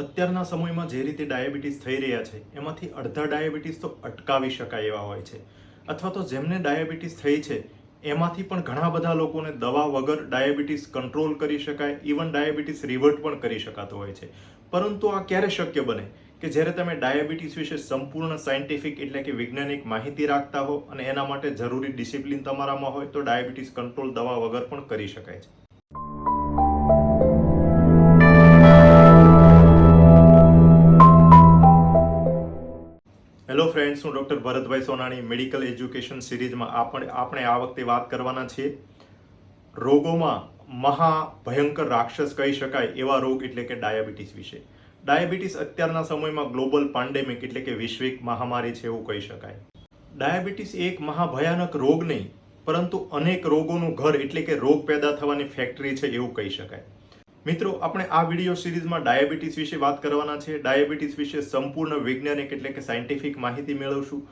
અત્યારના સમયમાં જે રીતે ડાયાબિટીસ થઈ રહ્યા છે એમાંથી અડધા ડાયાબિટીસ તો અટકાવી શકાય એવા હોય છે, અથવા તો જેમને ડાયાબિટીસ થઈ છે એમાંથી પણ ઘણા બધા લોકોને દવા વગર ડાયાબિટીસ કંટ્રોલ કરી શકાય, ઇવન ડાયાબિટીસ રિવર્ટ પણ કરી શકાતો હોય છે. પરંતુ આ ક્યારે શક્ય બને કે જ્યારે તમે ડાયાબિટીસ વિશે સંપૂર્ણ સાયન્ટિફિક એટલે કે વૈજ્ઞાનિક માહિતી રાખતા હો અને એના માટે જરૂરી ડિસિપ્લિન તમારામાં હોય તો ડાયાબિટીસ કંટ્રોલ દવા વગર પણ કરી શકાય છે. હેલો ફ્રેન્ડ્સ, હું doctor Bharatbhai Sonani medical education સિરીઝમાં આપણે આ વખતે વાત કરવાના છીએ રોગોમાં મહાભયંકર રાક્ષસ કહી શકાય એવા રોગ એટલે કે ડાયાબિટીસ વિશે. ડાયાબિટીસ અત્યારના સમયમાં ગ્લોબલ પેન્ડેમિક એટલે કે વૈશ્વિક મહામારી છે એવું કહી શકાય. ડાયાબિટીસ એક મહાભયાનક રોગ નહીં પરંતુ અનેક રોગોનું ઘર એટલે કે રોગ પેદા થવાની ફેક્ટરી છે એવું કહી શકાય. મિત્રો, આપણે આ વિડીયો સિરીઝમાં ડાયાબિટીસ વિશે વાત કરવાના છે. ડાયાબિટીસ વિશે સંપૂર્ણ વૈજ્ઞાનિક એટલે કે સાયન્ટિફિક માહિતી મેળવશું.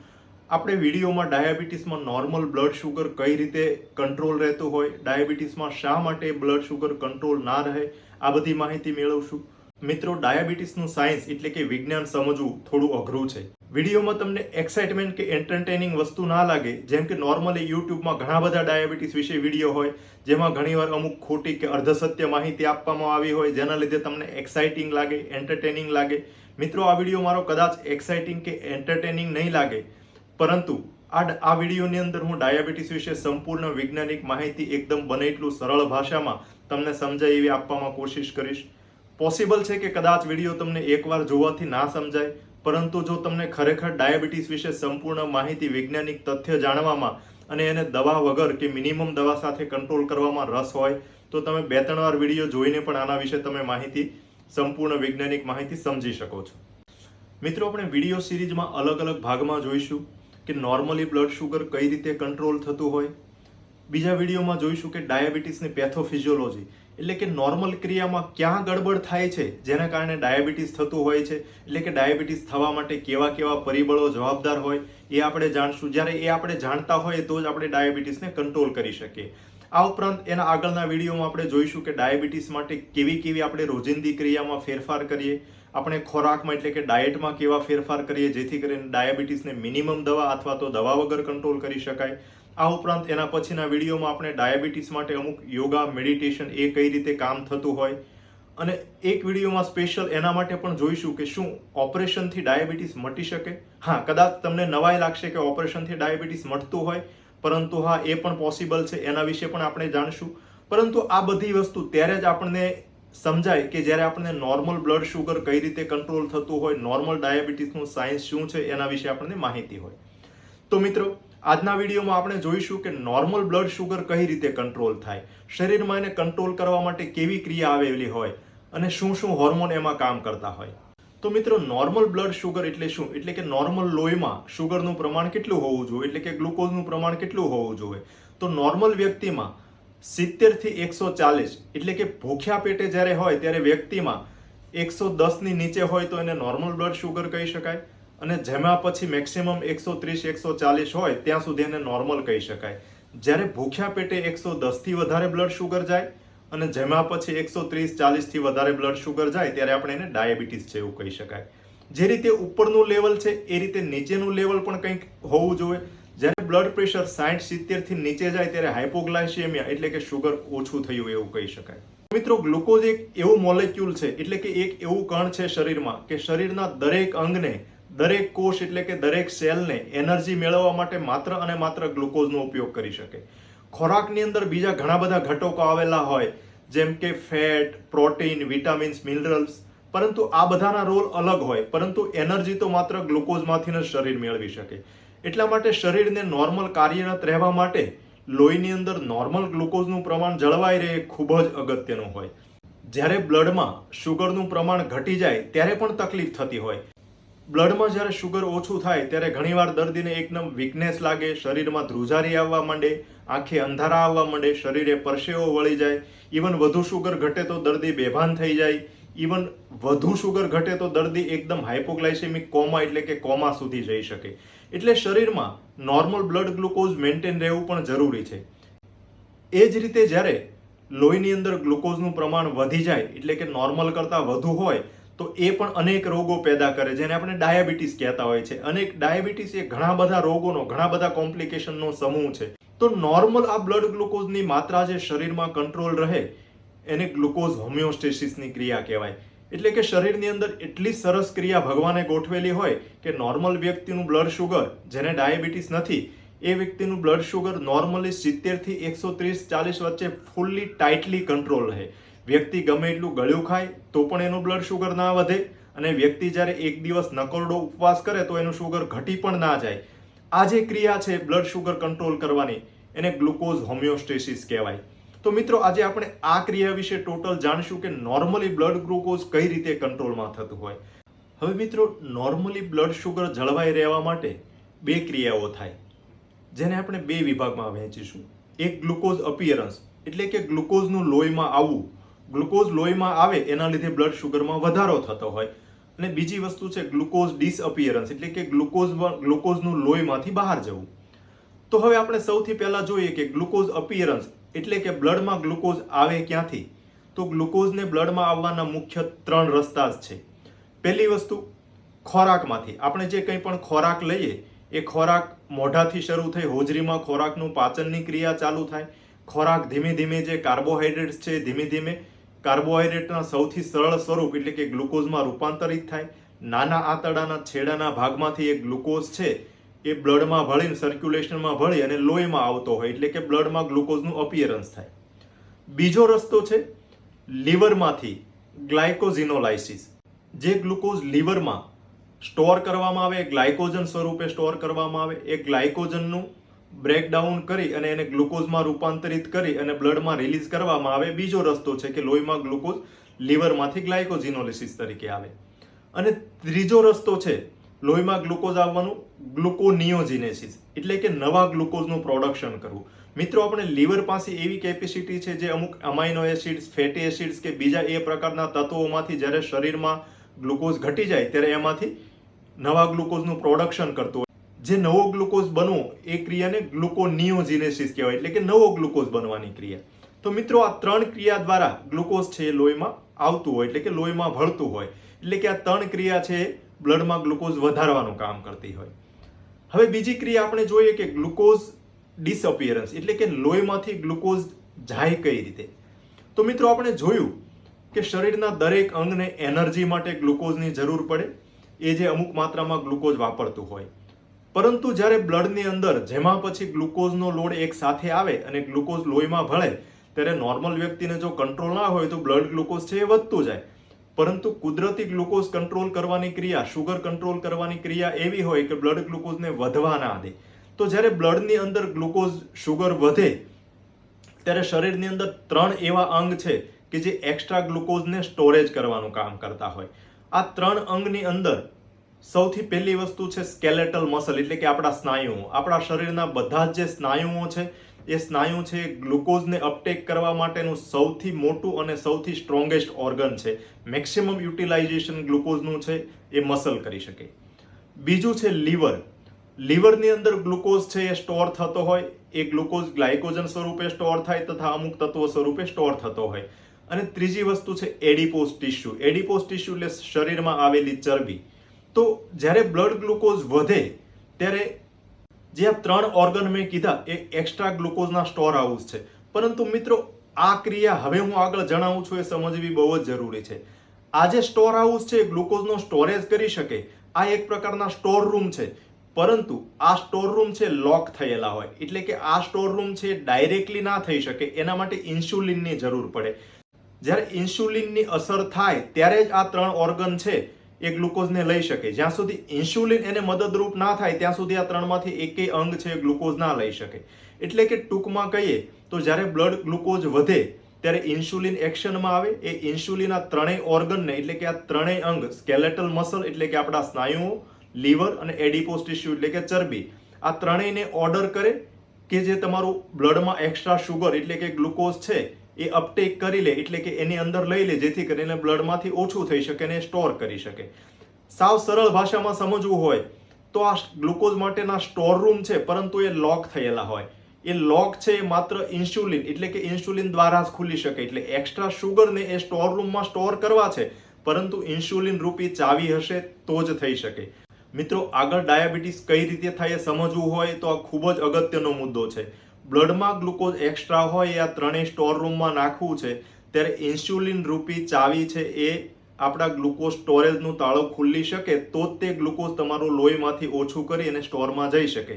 આપણે વિડીયોમાં ડાયાબિટીસમાં નોર્મલ બ્લડ શુગર કઈ રીતે કંટ્રોલ રહેતું હોય, ડાયાબિટીસમાં શા માટે બ્લડ શુગર કંટ્રોલ ના રહે, આ બધી માહિતી મેળવશું. મિત્રો, ડાયાબિટીસનું સાયન્સ એટલે કે વિજ્ઞાન સમજવું થોડું અઘરું છે. વિડીયોમાં તમને એક્સાઇટમેન્ટ કે એન્ટરટેનિંગ વસ્તુ ના લાગે, જેમ કે નોર્મલી યુટ્યુબમાં ઘણા બધા ડાયાબિટીસ વિશે વિડીયો હોય જેમાં ઘણીવાર અમુક ખોટી કે અર્ધસત્ય માહિતી આપવામાં આવી હોય જેના લીધે તમને એક્સાઇટિંગ લાગે, એન્ટરટેનિંગ લાગે. મિત્રો, આ વિડીયો મારો કદાચ એક્સાઇટિંગ કે એન્ટરટેનિંગ નહીં લાગે, પરંતુ આ વિડીયોની અંદર હું ડાયાબિટીસ વિશે સંપૂર્ણ વૈજ્ઞાનિક માહિતી એકદમ બને એટલું સરળ ભાષામાં તમને સમજાય એવી આપવામાં કોશિશ કરીશ. પોસિબલ છે કે કદાચ વિડીયો તમને એકવાર જોવાથી ના સમજાય, પરંતુ જો તમને ખરેખર ડાયાબિટીસ વિશે સંપૂર્ણ માહિતી, વૈજ્ઞાનિક તથ્ય જાણવામાં અને એને દવા વગર કે મિનિમમ દવા સાથે કંટ્રોલ કરવામાં રસ હોય તો તમે 2-3 વાર વિડીયો જોઈને પણ આના વિશે તમે માહિતી, સંપૂર્ણ વૈજ્ઞાનિક માહિતી સમજી શકો છો. મિત્રો, આપણે વિડીયો સિરીઝમાં અલગ અલગ ભાગમાં જોઈશું કે નોર્મલી બ્લડ શુગર કઈ રીતે કંટ્રોલ થતું હોય. બીજા વિડીયોમાં જોઈશું કે ડાયાબિટીસની પેથોફિઝિયોલોજી એટલે કે નોર્મલ ક્રિયામાં ક્યાં ગડબડ થાય છે જેના કારણે ડાયાબિટીસ થતું હોય છે, એટલે કે ડાયાબિટીસ થવા માટે કેવા કેવા પરિબળો જવાબદાર હોય એ આપણે જાણશું. જ્યારે એ આપણે જાણતા હોય તો જ આપણે ડાયાબિટીસને કંટ્રોલ કરી શકીએ. આ ઉપરાંત એના આગળના વિડીયોમાં આપણે જોઈશું કે ડાયાબિટીસ માટે કેવી કેવી આપણે રોજિંદી ક્રિયામાં ફેરફાર કરીએ, આપણે ખોરાકમાં એટલે કે ડાયટમાં કેવા ફેરફાર કરીએ જેથી કરીને ડાયાબિટીસને મિનિમમ દવા અથવા તો દવા વગર કંટ્રોલ કરી શકાય. આ ઉપરાંત એના પછીના વિડીયોમાં આપણે ડાયાબિટીસ માટે અમુક યોગા, મેડિટેશન એ કઈ રીતે કામ થતું હોય, અને એક વિડીયોમાં સ્પેશિયલ એના માટે પણ જોઈશું કે શું ઓપરેશનથી ડાયાબિટીસ મટી શકે. હા, કદાચ તમને નવાઈ લાગશે કે ઓપરેશનથી ડાયાબિટીસ મટતું હોય, પરંતુ હા, એ પણ પોસિબલ છે, એના વિશે પણ આપણે જાણશું. પરંતુ આ બધી વસ્તુ ત્યારે જ આપણને સમજાય કે જ્યારે આપણને નોર્મલ બ્લડ શુગર કઈ રીતે કંટ્રોલ થતું હોય, નોર્મલ ડાયાબિટીસનું સાયન્સ શું છે એના વિશે આપણને માહિતી હોય. તો મિત્રો, આજના વિડીયોમાં આપણે જોઈશું કે નોર્મલ બ્લડ શુગર કઈ રીતે કંટ્રોલ થાય, શરીરમાં એને કંટ્રોલ કરવા માટે કેવી ક્રિયા આવેલી હોય અને શું શું હોર્મોન એમાં કામ કરતા હોય. તો મિત્રો, નોર્મલ બ્લડ શુગર એટલે શું? એટલે કે નોર્મલ લોહીમાં શુગરનું પ્રમાણ કેટલું હોવું જોઈએ, એટલે કે ગ્લુકોઝનું પ્રમાણ કેટલું હોવું જોઈએ. તો નોર્મલ વ્યક્તિમાં 70 થી 140 એટલે કે ભૂખ્યા પેટે જ્યારે હોય ત્યારે વ્યક્તિમાં 110 ની નીચે હોય તો એને નોર્મલ બ્લડ શુગર કહી શકાય, અને જેમાં પછી મેક્સિમમ 130-140 હોય ત્યાં સુધી એને નોર્મલ કહી શકાય. જ્યારે ભૂખ્યા પેટે 110 થી વધારે બ્લડ શુગર જાય અને જેમાં પછી 130-40 થી વધારે બ્લડ શુગર જાય ત્યારે આપણે એને ડાયાબિટીસ છે એવું કહી શકાય. જે રીતે ઉપરનું લેવલ છે એ રીતે નીચેનું લેવલ પણ કંઈક હોવું જોઈએ. જ્યારે બ્લડ પ્રેશર 60-70 થી નીચે જાય ત્યારે હાઇપોગ્લાયસેમિયા એટલે કે શુગર ઓછું થયું એવું કહી શકાય. મિત્રો, ગ્લુકોઝ એક એવું મોલેક્યુલ છે એટલે કે એક એવું કણ છે શરીરમાં કે શરીરના દરેક અંગને, દરેક કોષ એટલે કે દરેક સેલને એનર્જી મેળવવા માટે માત્ર અને માત્ર ગ્લુકોઝનો ઉપયોગ કરી શકે. ખોરાકની અંદર બીજા ઘણા બધા ઘટકો આવેલા હોય જેમ કે ફેટ, પ્રોટીન, વિટામિન્સ, મિનરલ્સ, પરંતુ આ બધાના રોલ અલગ હોય, પરંતુ એનર્જી તો માત્ર ગ્લુકોઝમાંથી જ શરીર મેળવી શકે. એટલા માટે શરીરને નોર્મલ કાર્યરત રહેવા માટે લોહીની અંદર નોર્મલ ગ્લુકોઝનું પ્રમાણ જળવાઈ રહે એ ખૂબ જ અગત્યનું હોય. જ્યારે બ્લડમાં શુગરનું પ્રમાણ ઘટી જાય ત્યારે પણ તકલીફ થતી હોય. બ્લડમાં જ્યારે શુગર ઓછું થાય ત્યારે ઘણીવાર દર્દીને એકદમ વીકનેસ લાગે, શરીરમાં ધ્રુજારી આવવા માંડે, આંખે અંધારા આવવા માંડે, શરીરે પરસેવો વળી જાય. ઇવન વધુ શુગર ઘટે તો દર્દી બેભાન થઈ જાય. ઇવન વધુ શુગર ઘટે તો દર્દી એકદમ હાઇપોગ્લાયસેમિક કોમા એટલે કે કોમા સુધી જઈ શકે. એટલે શરીરમાં નોર્મલ બ્લડ ગ્લુકોઝ મેન્ટેન રહેવું પણ જરૂરી છે. એ જ રીતે જ્યારે લોહીની અંદર ગ્લુકોઝનું પ્રમાણ વધી જાય એટલે કે નોર્મલ કરતાં વધુ હોય તો એ પણ અનેક રોગો પેદા કરે જેને આપણે ડાયાબિટીસ કહેતા હોય છે. અનેક ડાયાબિટીસ એ ઘણા બધા રોગોનો, ઘણા બધા કોમ્પ્લિકેશનનો સમૂહ છે. તો નોર્મલ આ બ્લડ ગ્લુકોઝની માત્રા જે શરીરમાં કંટ્રોલ રહે એને ગ્લુકોઝ હોમિયોસ્ટેસિસની ક્રિયા કહેવાય. એટલે કે શરીરની અંદર એટલી સરસ ક્રિયા ભગવાને ગોઠવેલી હોય કે નોર્મલ વ્યક્તિનું બ્લડ શુગર, જેને ડાયાબિટીસ નથી, એ વ્યક્તિનું બ્લડ શુગર નોર્મલી 70 થી 130-40 વચ્ચે ફૂલ્લી ટાઇટલી કંટ્રોલ રહે. વ્યક્તિ ગમે એટલું ગળ્યું ખાય તો પણ એનું બ્લડ શુગર ના વધે, અને વ્યક્તિ જ્યારે એક દિવસ નકોરડો ઉપવાસ કરે તો એનું શુગર ઘટી પણ ના જાય. આ જે ક્રિયા છે બ્લડ શુગર કંટ્રોલ કરવાની, એને ગ્લુકોઝ હોમિયોસ્ટેસિસ કહેવાય. તો મિત્રો, આજે આપણે આ ક્રિયા વિશે ટોટલ જાણશું કે નોર્મલી બ્લડ ગ્લુકોઝ કઈ રીતે કંટ્રોલમાં થતું હોય. હવે મિત્રો, નોર્મલી બ્લડ શુગર જળવાઈ રહેવા માટે બે ક્રિયાઓ થાય, જેને આપણે બે વિભાગમાં વહેંચીશું. એક ગ્લુકોઝ અપિયરન્સ, એટલે કે ગ્લુકોઝનું લોહીમાં આવવું. ગ્લુકોઝ લોહીમાં આવે એના લીધે બ્લડ શુગરમાં વધારો થતો હોય. અને બીજી વસ્તુ છે ગ્લુકોઝ ડિસઅપિયરન્સ, એટલે કે ગ્લુકોઝનું લોહીમાંથી બહાર જવું. તો હવે આપણે સૌથી પહેલા જોઈએ કે ગ્લુકોઝ અપિયરન્સ એટલે કે બ્લડમાં ગ્લુકોઝ આવે ક્યાંથી. તો ગ્લુકોઝને બ્લડમાં આવવાના મુખ્ય 3 રસ્તા જ છે. પહેલી વસ્તુ, ખોરાકમાંથી. આપણે જે કંઈ પણ ખોરાક લઈએ એ ખોરાક મોઢાથી શરૂ થઈ હોજરીમાં ખોરાકનું પાચનની ક્રિયા ચાલુ થાય. ખોરાક ધીમે ધીમે જે કાર્બોહાઈડ્રેટ્સ છે ધીમે ધીમે કાર્બોહાઈડ્રેટના સૌથી સરળ સ્વરૂપ એટલે કે ગ્લુકોઝમાં રૂપાંતરિત થાય. નાના આંતરડાના છેડાના ભાગમાંથી એ ગ્લુકોઝ છે એ બ્લડમાં ભળીને સર્ક્યુલેશનમાં ભળી અને લોહીમાં આવતો હોય, એટલે કે બ્લડમાં ગ્લુકોઝનું અપિયરન્સ થાય. બીજો રસ્તો છે લીવરમાંથી ગ્લાયકોઝિનોલાઇસિસ. જે ગ્લુકોઝ લીવરમાં સ્ટોર કરવામાં આવે, ગ્લાયકોજન સ્વરૂપે સ્ટોર કરવામાં આવે, એ ગ્લાયકોજનનું બ્રેકડાઉન કરી અને એને ગ્લુકોઝમાં રૂપાંતરિત કરી અને બ્લડમાં રિલીઝ કરવામાં આવે. બીજો રસ્તો છે કે લોહીમાં ગ્લુકોઝ લીવરમાંથી ગ્લાયકોઝિનોલિસિસ તરીકે આવે. અને ત્રીજો રસ્તો છે લોહીમાં ગ્લુકોઝ આવવાનું, ગ્લુકોનિયોજિનેસિસ, એટલે કે નવા ગ્લુકોઝનું પ્રોડક્શન કરવું. મિત્રો, આપણે લીવર પાસે એવી કેપેસિટી છે જે અમુક અમાઇનો એસિડ્સ, ફેટી એસિડ્સ કે બીજા એ પ્રકારના તત્વોમાંથી જ્યારે શરીરમાં ગ્લુકોઝ ઘટી જાય ત્યારે એમાંથી નવા ગ્લુકોઝનું પ્રોડક્શન કરતું હોય. જે નવો ગ્લુકોઝ બનવો એ ક્રિયાને ગ્લુકોનિયોજિનેસિસ કહેવાય, એટલે કે નવો ગ્લુકોઝ બનવાની ક્રિયા. તો મિત્રો, આ 3 ક્રિયા દ્વારા ગ્લુકોઝ છે એ લોહીમાં આવતું હોય, એટલે કે લોહીમાં ભળતું હોય. એટલે કે આ 3 ક્રિયા છે બ્લડમાં ગ્લુકોઝ વધારવાનું કામ કરતી હોય. હવે બીજી ક્રિયા આપણે જોઈએ કે ગ્લુકોઝ ડિસઅપિયરન્સ, એટલે કે લોહીમાંથી ગ્લુકોઝ જાય કઈ રીતે. તો મિત્રો, આપણે જોયું કે શરીરના દરેક અંગને એનર્જી માટે ગ્લુકોઝની જરૂર પડે, એ જે અમુક માત્રામાં ગ્લુકોઝ વાપરતું હોય. પરંતુ જ્યારે બ્લડની અંદર જેમાં પછી ગ્લુકોઝનો લોડ એક સાથે આવે અને ગ્લુકોઝ લોહીમાં ભળે ત્યારે નોર્મલ વ્યક્તિને જો કંટ્રોલ ના હોય તો બ્લડ ગ્લુકોઝ છે એ વધતું જાય. પરંતુ કુદરતી ગ્લુકોઝ કંટ્રોલ કરવાની ક્રિયા, શુગર કંટ્રોલ કરવાની ક્રિયા એવી હોય કે બ્લડ ગ્લુકોઝને વધવા ના દે. તો જ્યારે બ્લડની અંદર ગ્લુકોઝ શુગર વધે ત્યારે શરીરની અંદર 3 એવા અંગ છે કે જે એક્સ્ટ્રા ગ્લુકોઝને સ્ટોરેજ કરવાનું કામ કરતા હોય. આ 3 અંગની અંદર સૌથી પહેલી વસ્તુ છે સ્કેલેટલ મસલ, એટલે કે આપણા સ્નાયુઓ. આપણા શરીરના બધા જ જે સ્નાયુઓ છે એ સ્નાયુ છે ગ્લુકોઝને અપટેક કરવા માટેનું સૌથી મોટું અને સૌથી સ્ટ્રોંગેસ્ટ ઓર્ગન છે. મેક્સિમમ યુટિલાઇઝેશન ગ્લુકોઝનું છે એ મસલ કરી શકે. બીજું છે લીવર. લીવરની અંદર ગ્લુકોઝ છે એ સ્ટોર થતો હોય, એ ગ્લુકોઝ ગ્લાયકોજન સ્વરૂપે સ્ટોર થાય તથા અમુક તત્વો સ્વરૂપે સ્ટોર થતો હોય. અને ત્રીજી વસ્તુ છે એડિપોઝ ટિશ્યુ. એડિપોઝ ટિશ્યુ એટલે શરીરમાં આવેલી ચરબી. તો જ્યારે બ્લડ ગ્લુકોઝ વધે ત્યારે જે આ 3 ઓર્ગન મેં કીધા એ એક્સ્ટ્રા ગ્લુકોઝના સ્ટોર હાઉસ છે. પરંતુ મિત્રો, આ ક્રિયા હવે હું આગળ જણાવું છું એ સમજવી બહુ જ જરૂરી છે. આ જે સ્ટોર હાઉસ છે ગ્લુકોઝનો સ્ટોરેજ કરી શકે, આ એક પ્રકારના સ્ટોર રૂમ છે. પરંતુ આ સ્ટોર રૂમ છે લોક થયેલા હોય, એટલે કે આ સ્ટોર રૂમ છે ડાયરેક્ટલી ના થઈ શકે. એના માટે ઇન્સ્યુલિનની જરૂર પડે. જ્યારે ઇન્સ્યુલિનની અસર થાય ત્યારે જ આ 3 ઓર્ગન છે એ ગ્લુકોઝને લઈ શકે. જ્યાં સુધી ઇન્સ્યુલિન એને મદદરૂપ ના થાય ત્યાં સુધી આ 3માંથી એકેય અંગ છે ગ્લુકોઝ ના લઈ શકે. એટલે કે ટૂંકમાં કહીએ તો જ્યારે બ્લડ ગ્લુકોઝ વધે ત્યારે ઇન્સ્યુલિન એક્શનમાં આવે. એ ઇન્સ્યુલિન આ 3 ઓર્ગનને, એટલે કે આ 3 અંગ, સ્કેલેટલ મસલ એટલે કે આપણા સ્નાયુઓ, લીવર અને એડિપોઝ ટિશ્યુ એટલે કે ચરબી, આ 3ને ઓર્ડર કરે કે જે તમારું બ્લડમાં એક્સ્ટ્રા શુગર એટલે કે ગ્લુકોઝ છે એ અપટેક કરી લે, એટલે કે એની અંદર લઈ લે, જેથી કરીને બ્લડમાંથી ઓછું થઈ શકે અને સ્ટોર કરી શકે. સાવ સરળ ભાષામાં સમજવું હોય તો આ ગ્લુકોઝ માટેના સ્ટોર રૂમ છે, પરંતુ એ લોક થયેલા હોય. એ લોક છે એ માત્ર ઇન્સ્યુલિન એટલે કે ઇન્સ્યુલિન દ્વારા જ ખુલી શકે. એટલે એક્સ્ટ્રા શુગરને એ સ્ટોર રૂમમાં સ્ટોર કરવા છે, પરંતુ ઇન્સ્યુલિન રૂપી ચાવી હશે તો જ થઈ શકે. મિત્રો, આગળ ડાયાબિટીસ કઈ રીતે થાય એ સમજવું હોય તો આ ખૂબ જ અગત્યનો મુદ્દો છે. બ્લડમાં ગ્લુકોઝ એક્સ્ટ્રા હોય એ આ ત્રણેય સ્ટોર રૂમમાં નાખવું છે, ત્યારે ઇન્સ્યુલિન રૂપી ચાવી છે એ આપણા ગ્લુકોઝ સ્ટોરેજનું તાળું ખુલ્લી શકે તો જ તે ગ્લુકોઝ તમારું લોહીમાંથી ઓછું કરી અને સ્ટોરમાં જઈ શકે.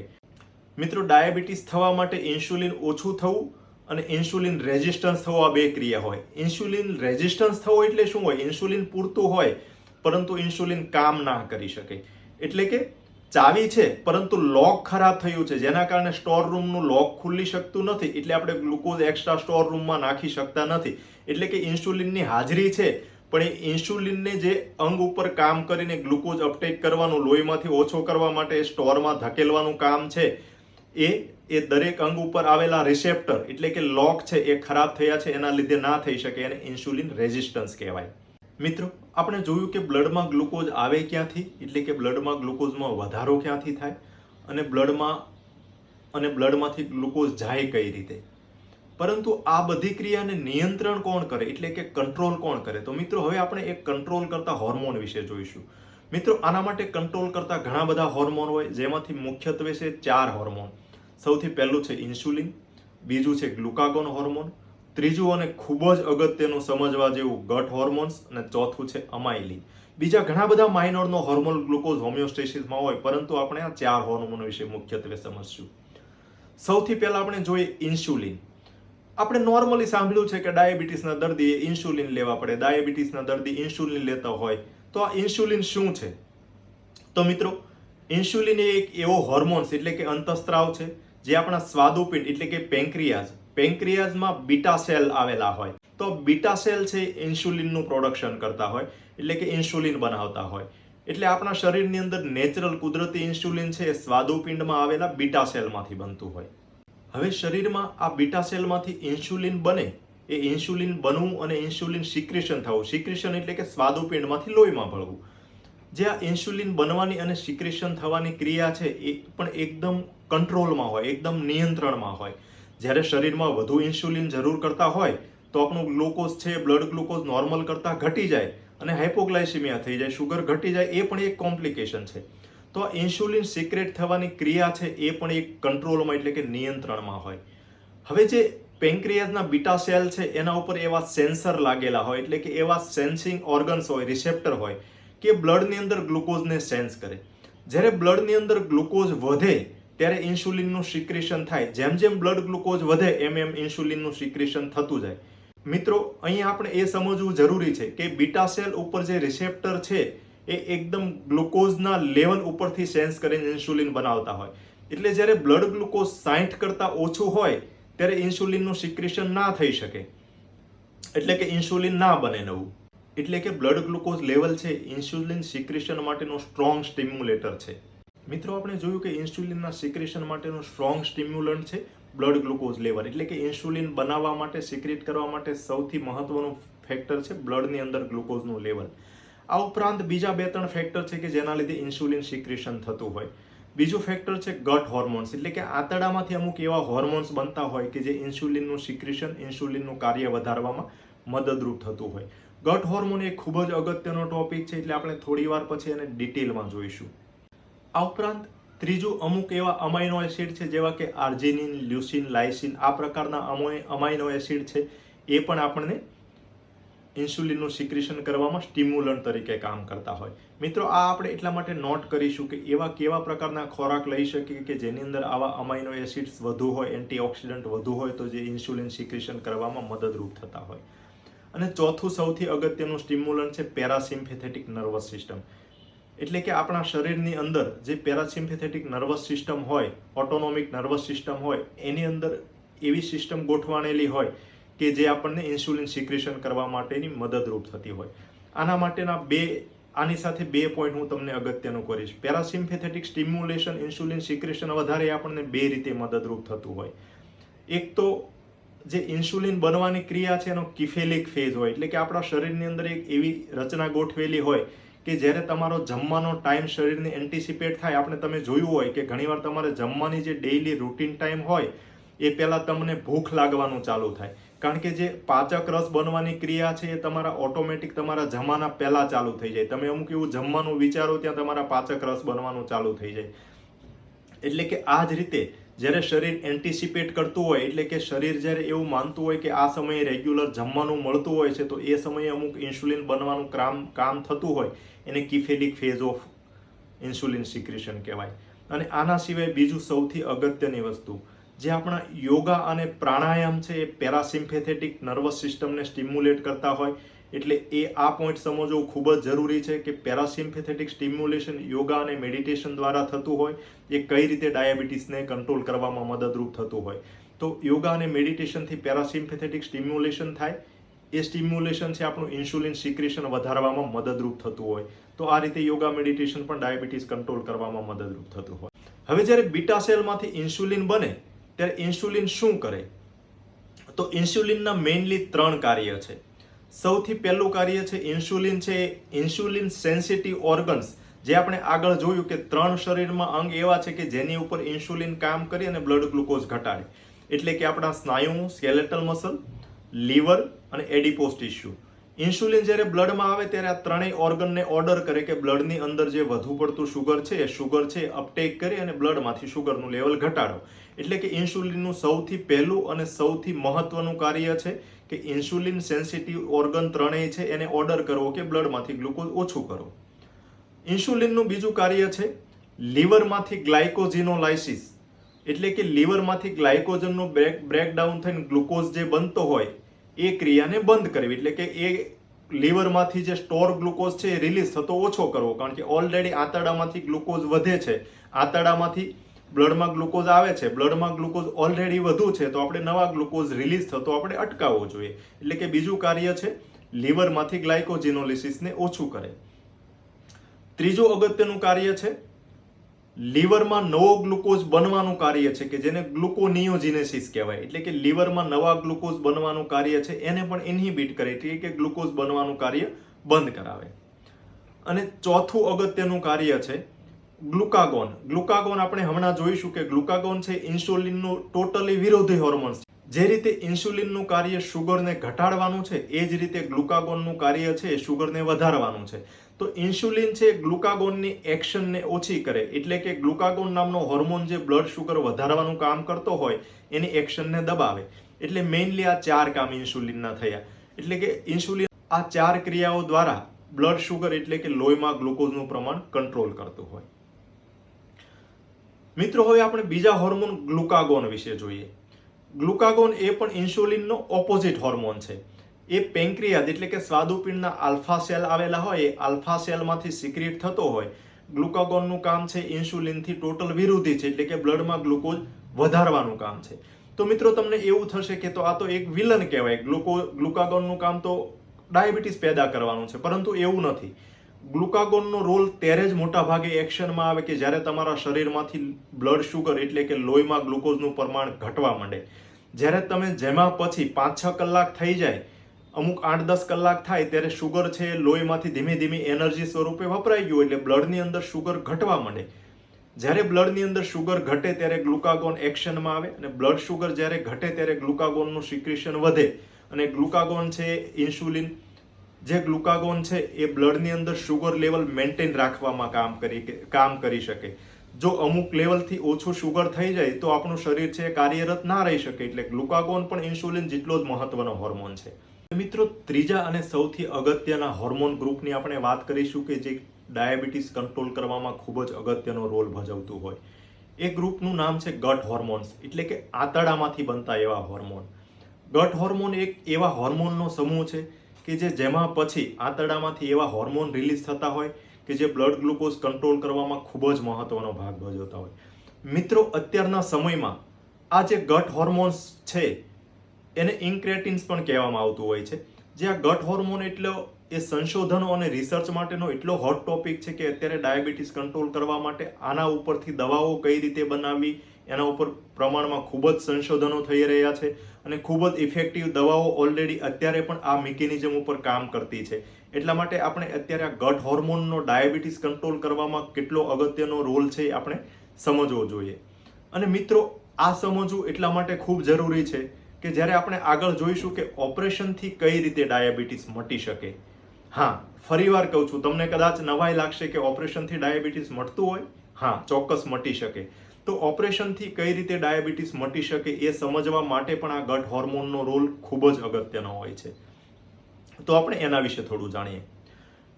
મિત્રો, ડાયાબિટીસ થવા માટે ઇન્સ્યુલિન ઓછું થવું અને ઇન્સ્યુલિન રેઝિસ્ટન્સ થવું આ બે ક્રિયા હોય. ઇન્સ્યુલિન રેઝિસ્ટન્સ થવો એટલે શું હોય? ઇન્સ્યુલિન પૂરતું હોય પરંતુ ઇન્સ્યુલિન કામ ના કરી શકે. એટલે કે ચાવી છે પરંતુ લોક ખરાબ થયું છે, જેના કારણે સ્ટોર રૂમનું લોક ખુલ્લી શકતું નથી, એટલે આપણે ગ્લુકોઝ એક્સ્ટ્રા સ્ટોર રૂમમાં નાખી શકતા નથી. એટલે કે ઇન્સ્યુલિનની હાજરી છે પણ એ ઇન્સ્યુલિનને જે અંગ ઉપર કામ કરીને ગ્લુકોઝ અપટેક કરવાનું, લોહીમાંથી ઓછો કરવા માટે સ્ટોરમાં ધકેલવાનું કામ છે, એ દરેક અંગ ઉપર આવેલા રિસેપ્ટર એટલે કે લોક છે એ ખરાબ થયા છે, એના લીધે ના થઈ શકે, એને ઇન્સ્યુલિન રેઝિસ્ટન્સ કહેવાય. મિત્રો, આપણે જોયું કે બ્લડમાં ગ્લુકોઝ આવે ક્યાંથી, એટલે કે બ્લડમાં ગ્લુકોઝમાં વધારો ક્યાંથી થાય અને બ્લડમાંથી ગ્લુકોઝ જાય કઈ રીતે. પરંતુ આ બધી ક્રિયાને નિયંત્રણ કોણ કરે, એટલે કે કંટ્રોલ કોણ કરે? તો મિત્રો, હવે આપણે એક કંટ્રોલ કરતા હોર્મોન વિશે જોઈશું. મિત્રો, આના માટે કંટ્રોલ કરતા ઘણા બધા હોર્મોન હોય, જેમાંથી મુખ્યત્વે છે 4 હોર્મોન. સૌથી પહેલું છે ઇન્સ્યુલિન, બીજું છે ગ્લુકાગોન હોર્મોન, ત્રીજું અને ખૂબ જ અગત્યનું સમજવા જેવું ગટ હોર્મોન્સ, અને ચોથું છે અમાઇલિન. બીજા ઘણા બધા માઇનોરનો હોર્મોન ગ્લુકોઝ હોમિયોસ્ટેસિસમાં હોય, પરંતુ આપણે આ 4 હોર્મોન વિશે મુખ્યત્વે સમજશું. સૌથી પહેલા આપણે જોઈએ ઇન્સ્યુલિન. આપણે નોર્મલી સાંભળ્યું છે કે ડાયાબિટીસના દર્દીએ ઇન્સ્યુલિન લેવા પડે, ડાયાબિટીસના દર્દી ઇન્સ્યુલિન લેતા હોય. તો આ ઇન્સ્યુલિન શું છે? તો મિત્રો, ઇન્સ્યુલિન એ એક એવો હોર્મોન્સ એટલે કે અંતઃસ્ત્રાવ છે જે આપણા સ્વાદુપિંડ એટલે કે પેન્ક્રિયાઝમાં બીટા સેલ આવેલા હોય. તો બીટા સેલ છે ઇન્સ્યુલિનનું પ્રોડક્શન કરતા હોય, એટલે કે ઇન્સ્યુલિન બનાવતા હોય. એટલે આપણા શરીરની અંદર નેચરલ કુદરતી ઇન્સ્યુલિન છે એ સ્વાદુપિંડમાં આવેલા બીટા સેલમાંથી બનતું હોય. હવે શરીરમાં આ બીટા સેલમાંથી ઇન્સ્યુલિન બને, એ ઇન્સ્યુલિન બનવું અને ઇન્સ્યુલિન સિક્રેશન થવું, સિક્રેશન એટલે કે સ્વાદુપિંડમાંથી લોહીમાં ભળવું. જે આ ઇન્સ્યુલિન બનવાની અને સિક્રેશન થવાની ક્રિયા છે એ પણ એકદમ કંટ્રોલમાં હોય, એકદમ નિયંત્રણમાં હોય. જ્યારે શરીરમાં વધુ ઇન્સ્યુલિન જરૂર કરતા હોય તો આપણું ગ્લુકોઝ છે, બ્લડ ગ્લુકોઝ નોર્મલ કરતાં ઘટી જાય અને હાઇપોગ્લાયસીમિયા થઈ જાય, શુગર ઘટી જાય, એ પણ એક કોમ્પ્લિકેશન છે. તો આ ઇન્સ્યુલિન સિક્રેટ થવાની ક્રિયા છે એ પણ એક કંટ્રોલમાં એટલે કે નિયંત્રણમાં હોય. હવે જે પેન્ક્રિયાઝના બીટા સેલ છે એના ઉપર એવા સેન્સર લાગેલા હોય, એટલે કે એવા સેન્સિંગ ઓર્ગન્સ હોય, રિસેપ્ટર હોય કે બ્લડની અંદર ગ્લુકોઝને સેન્સ કરે. જ્યારે બ્લડની અંદર ગ્લુકોઝ વધે ત્યારે ઇન્સ્યુલિનનું સિક્રેશન થાય. જેમ જેમ બ્લડ ગ્લુકોઝ વધે એમ એમ ઇન્સ્યુલિનનું સિક્રેશન થતું જાય. મિત્રો, અહીં આપણે એ સમજવું જરૂરી છે કે બીટા સેલ ઉપર જે રિસેપ્ટર છે એ એકદમ ગ્લુકોઝના લેવલ ઉપરથી સેન્સ કરીને ઇન્સ્યુલિન બનાવતા હોય. એટલે જ્યારે બ્લડ ગ્લુકોઝ 60 કરતાં ઓછું હોય ત્યારે ઇન્સ્યુલિનનું સિક્રેશન ના થઈ શકે, એટલે કે ઇન્સ્યુલિન ના બને નવું. એટલે કે બ્લડ ગ્લુકોઝ લેવલ છે ઇન્સ્યુલિન સિક્રેશન માટેનો સ્ટ્રોંગ સ્ટિમ્યુલેટર છે. મિત્રો, આપણે જોયું કે ઇન્સ્યુલિનના સિક્રેશન માટેનું સ્ટ્રોંગ સ્ટિમ્યુલન્ટ છે બ્લડ ગ્લુકોઝ લેવલ. એટલે કે ઇન્સ્યુલિન બનાવવા માટે, સિક્રેટ કરવા માટે સૌથી મહત્વનું ફેક્ટર છે બ્લડની અંદર ગ્લુકોઝનું લેવલ. આ ઉપરાંત બીજા 2-3 ફેક્ટર છે કે જેના લીધે ઇન્સ્યુલિન સિક્રેશન થતું હોય. બીજું ફેક્ટર છે ગટ હોર્મોન્સ, એટલે કે આંતરડામાંથી અમુક એવા હોર્મોન્સ બનતા હોય કે જે ઇન્સ્યુલિનનું સિક્રેશન, ઇન્સ્યુલિનનું કાર્ય વધારવામાં મદદરૂપ થતું હોય. ગટ હોર્મોન એ ખૂબ જ અગત્યનો ટોપિક છે, એટલે આપણે થોડી વાર પછી એને ડિટેલમાં જોઈશું. આ ઉપરાંત ત્રીજું અમુક એવા અમાઇનો એસિડ છે જેવા કે આર્જિનિન, લ્યુસિન, લાઇસિન, આ પ્રકારના અમાઇનો એસિડ છે એ પણ આપણને ઇન્સ્યુલિનનું સિક્રેશન કરવામાં સ્ટિમ્યુલન્ટ તરીકે કામ કરતા હોય. મિત્રો, આ આપણે એટલા માટે નોટ કરીશું કે એવા કેવા પ્રકારના ખોરાક લઈ શકીએ કે જેની અંદર આવા અમાઇનો એસિડ્સ વધુ હોય, એન્ટીઓક્સિડન્ટ વધુ હોય, તો જે ઇન્સ્યુલિન સિક્રેશન કરવામાં મદદરૂપ થતા હોય. અને ચોથું સૌથી અગત્યનું સ્ટિમ્યુલન્ટ છે પેરાસિમ્પેથેટિક નર્વસ સિસ્ટમ. એટલે કે આપણા શરીરની અંદર જે પેરાસિમ્પેથેટિક નર્વસ સિસ્ટમ હોય, ઓટોનોમિક નર્વસ સિસ્ટમ હોય, એની અંદર એવી સિસ્ટમ ગોઠવાણેલી હોય કે જે આપણને ઇન્સ્યુલિન સિક્રેશન કરવા માટેની મદદરૂપ થતી હોય. આની સાથે 2 પોઈન્ટ હું તમને અગત્યનું કરીશ. પેરાસિમ્પેથેટિક સ્ટિમ્યુલેશન, ઇન્સ્યુલિન સિક્રેશન વધારે આપણને 2 રીતે મદદરૂપ થતું હોય. એક તો જે ઇન્સ્યુલિન બનવાની ક્રિયા છે એનો કિફેલિક ફેઝ હોય, એટલે કે આપણા શરીરની અંદર એક એવી રચના ગોઠવેલી હોય કે જ્યારે તમારો જમવાનો ટાઈમ શરીરને એન્ટિસિપેટ થાય. તમે જોયું હોય કે ઘણીવાર તમારે જમવાની જે ડેઇલી રૂટીન ટાઈમ હોય એ પહેલાં તમને ભૂખ લાગવાનું ચાલુ થાય, કારણ કે જે પાચક રસ બનવાની ક્રિયા છે એ તમારા ઓટોમેટિક તમારા જમવાના પહેલા ચાલુ થઈ જાય. તમે અમુક એવું જમવાનું વિચારો ત્યાં તમારા પાચક રસ બનવાનું ચાલુ થઈ જાય. એટલે કે આ જ રીતે જ્યારે શરીર એન્ટિસિપેટ કરતું હોય, એટલે કે શરીર જ્યારે એવું માનતું હોય કે આ સમયે રેગ્યુલર જમવાનું મળતું હોય છે, તો એ સમયે અમુક ઇન્સ્યુલિન બનવાનું કામ થતું હોય એને કિફેલિક ફેઝ ઓફ ઇન્સ્યુલિન સિક્રેશન કહેવાય. અને આના સિવાય બીજું સૌથી અગત્યની વસ્તુ જે આપણા યોગા અને પ્રાણાયામ છે એ પેરાસિમ્પેથેટિક નર્વસ સિસ્ટમને સ્ટિમ્યુલેટ કરતા હોય. એટલે એ આ પોઈન્ટ સમજવું ખૂબ જ જરૂરી છે કે પેરાસિમ્પેથેટિક સ્ટિમ્યુલેશન યોગા અને મેડિટેશન દ્વારા થતું હોય એ કઈ રીતે ડાયાબિટીસને કંટ્રોલ કરવામાં મદદરૂપ થતું હોય. તો યોગા અને મેડિટેશનથી પેરાસિમ્પેથેટિક સ્ટિમ્યુલેશન થાય. એ સ્ટિમ્યુલેશન છે આપણું ઇન્સ્યુલિન સિક્રેશન વધારવામાં મદદરૂપ થતું હોય. તો આ રીતે યોગા મેડિટેશન પણ ડાયાબિટીસ કંટ્રોલ કરવામાં મદદરૂપ થતું હોય. હવે જ્યારે બીટા સેલમાંથી ઇન્સ્યુલિન બને ત્યારે ઇન્સ્યુલિન શું કરે? તો ઇન્સ્યુલિનના મેઇનલી 3 કાર્ય છે. સૌથી પહેલું કાર્ય છે ઇન્સ્યુલિન છે ઇન્સ્યુલિન સેન્સિટિવ ઓર્ગન્સ, જે આપણે આગળ જોયું કે 3 શરીરમાં અંગ એવા છે કે જેની ઉપર ઇન્સ્યુલિન કામ કરી અને બ્લડ ગ્લુકોઝ ઘટાડે. એટલે કે આપણા સ્નાયુ, સ્કેલેટલ મસલ, લીવર અને એડિપોસ ટિશ્યુ. ઇન્સ્યુલિન જ્યારે બ્લડમાં આવે ત્યારે આ ત્રણેય ઓર્ગનને ઓર્ડર કરે કે બ્લડની અંદર જે વધુ પડતું શુગર છે એ શુગર છે અપટેક કરી અને બ્લડમાંથી શુગરનું લેવલ ઘટાડો. એટલે કે ઇન્સ્યુલિનનું સૌથી પહેલું અને સૌથી મહત્વનું કાર્ય છે કે ઇન્સ્યુલિન સેન્સિટિવ ઓર્ગન ત્રણેય છે એને ઓર્ડર કરવો કે બ્લડમાંથી ગ્લુકોઝ ઓછું કરો. ઇન્સ્યુલિનનું બીજું કાર્ય છે લીવરમાંથી ગ્લાયકોજિનોલાઇસિસ. એટલે કે લીવરમાંથી ગ્લાયકોજનનું બ્રેકડાઉન થઈને ગ્લુકોઝ જે બનતો હોય એ ક્રિયાને બંધ કરવી. એટલે કે એ લીવરમાંથી જે સ્ટોર ગ્લુકોઝ છે એ રિલીઝ થતો ઓછો કરવો. કારણ કે ઓલરેડી આંતરડામાંથી ગ્લુકોઝ વધે છે, આંતરડામાંથી બ્લડમાં ગ્લુકોઝ આવે છે, બ્લડમાં ગ્લુકોઝ ઓલરેડી વધુ છે, તો આપણે નવા ગ્લુકોઝ રિલીઝ થતો આપણે અટકાવવો જોઈએ. એટલે કે બીજું કાર્ય છે લીવરમાંથી ગ્લાયકોજિનોલિસિસને ઓછું કરે. ત્રીજું અગત્યનું કાર્ય છે લીવરમાં નવો ગ્લુકોઝ બનવાનું કાર્ય છે કે જેને ગ્લુકોનિયોજિનેસિસ કહેવાય. એટલે કે લીવરમાં નવા ગ્લુકોઝ બનવાનું કાર્ય છે એને પણ ઇન્હિબિટ કરે, એટલે કે ગ્લુકોઝ બનવાનું કાર્ય બંધ કરાવે. અને ચોથું અગત્યનું કાર્ય છે ગ્લુકાગોન. ગ્લુકાગોન આપણે હમણાં જોઈશું કે ગ્લુકાગોન છે ઇન્સ્યુલિનનું ટોટલી વિરોધી હોર્મોન્સ. જે રીતે ઇન્સ્યુલિનનું કાર્ય શુગરને ઘટાડવાનું છે એ જ રીતે ગ્લુકાગોનનું કાર્ય છે એ શુગરને વધારવાનું છે. તો ઇન્સ્યુલિન છે ગ્લુકાગોનની એક્શનને ઓછી કરે. એટલે કે ગ્લુકાગોન નામનો હોર્મોન જે બ્લડ શુગર વધારવાનું કામ કરતો હોય એની એક્શનને દબાવે. એટલે મેઇનલી આ 4 કામ ઇન્સ્યુલિનના થયા. એટલે કે ઇન્સ્યુલિન આ 4 ક્રિયાઓ દ્વારા બ્લડ શુગર એટલે કે લોહીમાં ગ્લુકોઝનું પ્રમાણ કંટ્રોલ કરતું હોય. મિત્રો, હવે આપણે બીજા હોર્મોન ગ્લુકાગોન વિશે જોઈએ. ગ્લુકાગોન એ પણ ઇન્સ્યુલિનનો ઓપોઝિટ હોર્મોન છે. એ પેન્ક્રિયાઝ એટલે કે સ્વાદુપિંડના આલ્ફા સેલ આવેલા હોય એ આલ્ફા સેલમાંથી સિક્રેટ થતો હોય. ગ્લુકાગોનનું કામ છે ઇન્સ્યુલિનથી ટોટલ વિરોધી છે, એટલે કે બ્લડમાં ગ્લુકોઝ વધારવાનું કામ છે. તો મિત્રો, તમને એવું થશે કે તો આ તો એક વિલન કહેવાય. ગ્લુકાગોનનું કામ તો ડાયાબિટીસ પેદા કરવાનું છે, પરંતુ એવું નથી. ગ્લુકાગોનનો રોલ ત્યારે જ મોટા ભાગે એક્શનમાં આવે કે જ્યારે તમારા શરીરમાંથી બ્લડ શુગર એટલે કે લોહીમાં ગ્લુકોઝનું પ્રમાણ ઘટવા માંડે. જ્યારે તમે જેમાં પછી 5-6 કલાક થઈ જાય, અમુક 8-10 કલાક થાય ત્યારે શુગર છે લોહીમાંથી ધીમે ધીમે એનર્જી સ્વરૂપે વપરાઈ ગયું એટલે બ્લડની અંદર શુગર ઘટવા માંડે. જ્યારે બ્લડની અંદર શુગર ઘટે ત્યારે ગ્લુકાગોન એક્શનમાં આવે અને બ્લડ શુગર જ્યારે ઘટે ત્યારે ગ્લુકાગોનનું સિક્રેશન વધે અને ગ્લુકાગોન છે ઇન્સ્યુલિન જે ગ્લુકાગોન છે એ બ્લડની અંદર શુગર લેવલ મેન્ટેન રાખવામાં કામ કરી શકે. જો અમુક લેવલથી ઓછું શુગર થઈ જાય તો આપણું શરીર છે કાર્યરત ના રહી શકે. એટલે ગ્લુકાગોન પણ ઇન્સ્યુલિન જેટલો જ મહત્વનો હોર્મોન છે. મિત્રો, ત્રીજા અને સૌથી અગત્યના હોર્મોન ગ્રુપની આપણે વાત કરીશું કે જે ડાયાબિટીસ કંટ્રોલ કરવામાં ખૂબ જ અગત્યનો રોલ ભજવતું હોય. એ ગ્રુપનું નામ છે ગટ હોર્મોન્સ. એટલે કે આંતરડામાંથી બનતા એવા હોર્મોન. ગટ હોર્મોન એક એવા હોર્મોનનો સમૂહ છે કે જેમાં પછી આંતરડામાંથી એવા હોર્મોન રિલીઝ થતા હોય કે જે બ્લડ ગ્લુકોઝ કંટ્રોલ કરવામાં ખૂબ જ મહત્વનો ભાગ ભજવતા હોય. મિત્રો, અત્યારના સમયમાં આ જે ગટ હોર્મોન્સ છે એને ઇન્ક્રેટિન્સ પણ કહેવામાં આવતું હોય છે. જે આ ગટ હોર્મોન એટલે એ સંશોધનો અને રિસર્ચ માટેનો એટલો હોટ ટોપિક છે કે અત્યારે ડાયાબિટીસ કંટ્રોલ કરવા માટે આના ઉપરથી દવાઓ કઈ રીતે બનાવવી એના ઉપર પ્રમાણમાં ખૂબ જ સંશોધનો થઈ રહ્યા છે અને ખૂબ જ ઇફેક્ટિવ દવાઓ ઓલરેડી અત્યારે પણ આ મિકેનિઝમ ઉપર કામ કરતી છે. એટલા માટે આપણે અત્યારે આ ગટ હોર્મોનનો ડાયાબિટીસ કંટ્રોલ કરવામાં કેટલો અગત્યનો રોલ છે આપણે સમજવો જોઈએ. અને મિત્રો, આ સમજવું એટલા માટે ખૂબ જરૂરી છે કે જ્યારે આપણે આગળ જોઈશું કે ઓપરેશનથી કઈ રીતે ડાયાબિટીસ મટી શકે. હા, ફરીવાર કહું છું, તમને કદાચ નવાઈ લાગશે કે ઓપરેશનથી ડાયાબિટીસ મટતું હોય. હા, ચોક્કસ મટી શકે. તો ઓપરેશનથી કઈ રીતે ડાયાબિટીસ મટી શકે એ સમજવા માટે પણ આ ગટ હોર્મોનનો રોલ ખૂબ જ અગત્યનો હોય છે. તો આપણે એના વિશે થોડું જાણીએ.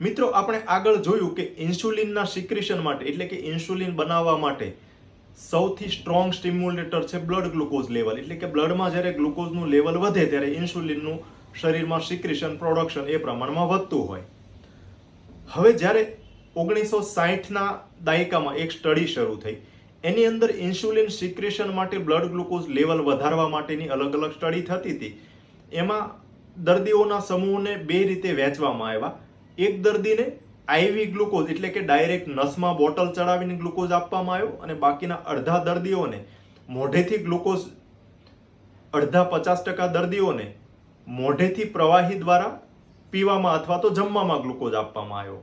મિત્રો, આપણે આગળ જોયું કે ઇન્સ્યુલિનના સિક્રેશન માટે એટલે કે ઇન્સ્યુલિન બનાવવા માટે સૌથી સ્ટ્રોંગ સ્ટિમ્યુલેટર છે બ્લડ ગ્લુકોઝ લેવલ. એટલે કે બ્લડમાં જ્યારે ગ્લુકોઝનું લેવલ વધે ત્યારે ઇન્સ્યુલિનનું શરીરમાં સિક્રેશન પ્રોડક્શન એ પ્રમાણમાં વધતું હોય. હવે જ્યારે 1960ના દાયકામાં એક સ્ટડી શરૂ થઈ, એની અંદર ઇન્સ્યુલિન સિક્રેશન માટે બ્લડ ગ્લુકોઝ લેવલ વધારવા માટેની અલગ અલગ સ્ટડી થતી હતી. એમાં દર્દીઓના સમૂહને બે રીતે વહેંચવામાં આવ્યા. એક દર્દીને આઈવી ગ્લુકોઝ એટલે કે ડાયરેક્ટ નસમાં બોટલ ચડાવીને ગ્લુકોઝ આપવામાં આવ્યો અને બાકીના અડધા દર્દીઓને મોઢેથી ગ્લુકોઝ, અડધા 50% દર્દીઓને મોઢેથી પ્રવાહી દ્વારા પીવામાં અથવા તો જમવામાં ગ્લુકોઝ આપવામાં આવ્યો.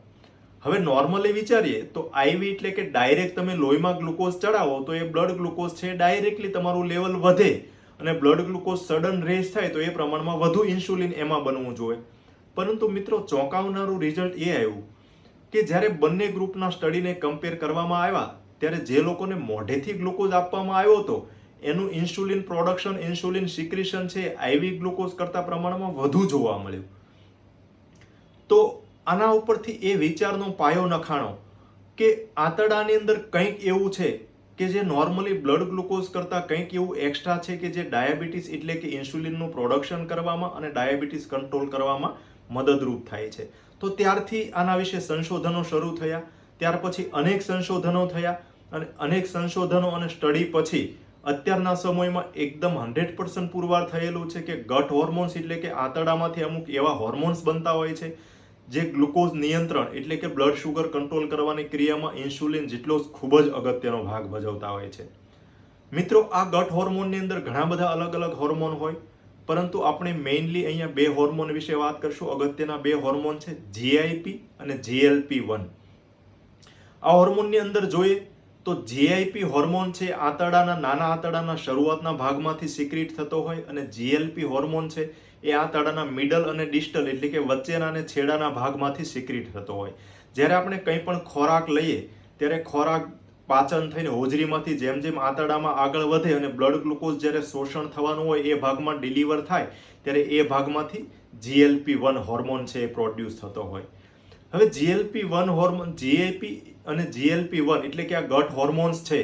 હવે નોર્મલી વિચારીએ તો આઈવી એટલે કે ડાયરેક્ટ તમે લોહીમાં ગ્લુકોઝ ચડાવો તો એ બ્લડ ગ્લુકોઝ છે ડાયરેક્ટલી તમારું લેવલ વધે અને બ્લડ ગ્લુકોઝ સડન રેઝ થાય તો એ પ્રમાણમાં વધુ ઇન્સ્યુલિન એમાં બનવું જોઈએ. પરંતુ મિત્રો, ચોંકાવનારું રિઝલ્ટ એ આવ્યું કે જ્યારે બંને ગ્રુપના સ્ટડીને કમ્પેર કરવામાં આવ્યા ત્યારે જે લોકોને મોઢેથી ગ્લુકોઝ આપવામાં આવ્યો હતો એનું ઇન્સ્યુલિન પ્રોડક્શન, ઇન્સ્યુલિન સિક્રેશન છે આઈવી ગ્લુકોઝ કરતા પ્રમાણમાં વધુ જોવા મળ્યું. તો આના ઉપરથી એ વિચારનો પાયો નખાણો કે આંતરડાની અંદર કંઈક એવું છે કે જે નોર્મલી બ્લડ ગ્લુકોઝ કરતાં કંઈક એવું એક્સ્ટ્રા છે કે જે ડાયાબિટીસ એટલે કે ઇન્સ્યુલિનનું પ્રોડક્શન કરવામાં અને ડાયાબિટીસ કંટ્રોલ કરવામાં મદદરૂપ થાય છે. તો ત્યારથી આના વિશે સંશોધનો શરૂ થયા. ત્યાર પછી અનેક સંશોધનો થયા અને અનેક સંશોધનો અને સ્ટડી પછી અત્યારના સમયમાં એકદમ 100% પુરવાર થયેલું છે કે ગટ હોર્મોન્સ એટલે કે આંતરડામાંથી અમુક એવા હોર્મોન્સ બનતા હોય છે જે ગ્લુકોઝ નિયંત્રણ એટલે કે બ્લડ શુગર કંટ્રોલ કરવાની ક્રિયામાં ઇન્સ્યુલિન જેટલો ખૂબ જ અગત્યનો ભાગ ભજવતા હોય છે. મિત્રો, આ ગટ હોર્મોનની અંદર ઘણા બધા અલગ અલગ હોર્મોન હોય, પરંતુ આપણે મેઇનલી અહીંયા બે હોર્મોન વિશે વાત કરશું. અગત્યના બે હોર્મોન છે GIP અને GLP-1. આ હોર્મોનની અંદર જોઈએ તો GIP હોર્મોન છે આંતરડાના નાના આંતરડાના શરૂઆતના ભાગમાંથી સિક્રેટ થતો હોય અને GLP હોર્મોન છે એ આંતરડાના મિડલ અને ડિસ્ટલ એટલે કે વચ્ચેના અને છેડાના ભાગમાંથી સિક્રેટ થતો હોય. જ્યારે આપણે કંઈ પણ ખોરાક લઈએ ત્યારે ખોરાક પાચન થઈને હોજરીમાંથી જેમ જેમ આંતરડામાં આગળ વધે અને બ્લડ ગ્લુકોઝ જ્યારે શોષણ થવાનું હોય એ ભાગમાં ડિલિવર થાય ત્યારે એ ભાગમાંથી GLP-1 હોર્મોન છે એ પ્રોડ્યુસ થતો હોય. હવે GLP-1 હોર્મોન, GIP અને GLP-1 એટલે કે આ ગટ હોર્મોન્સ છે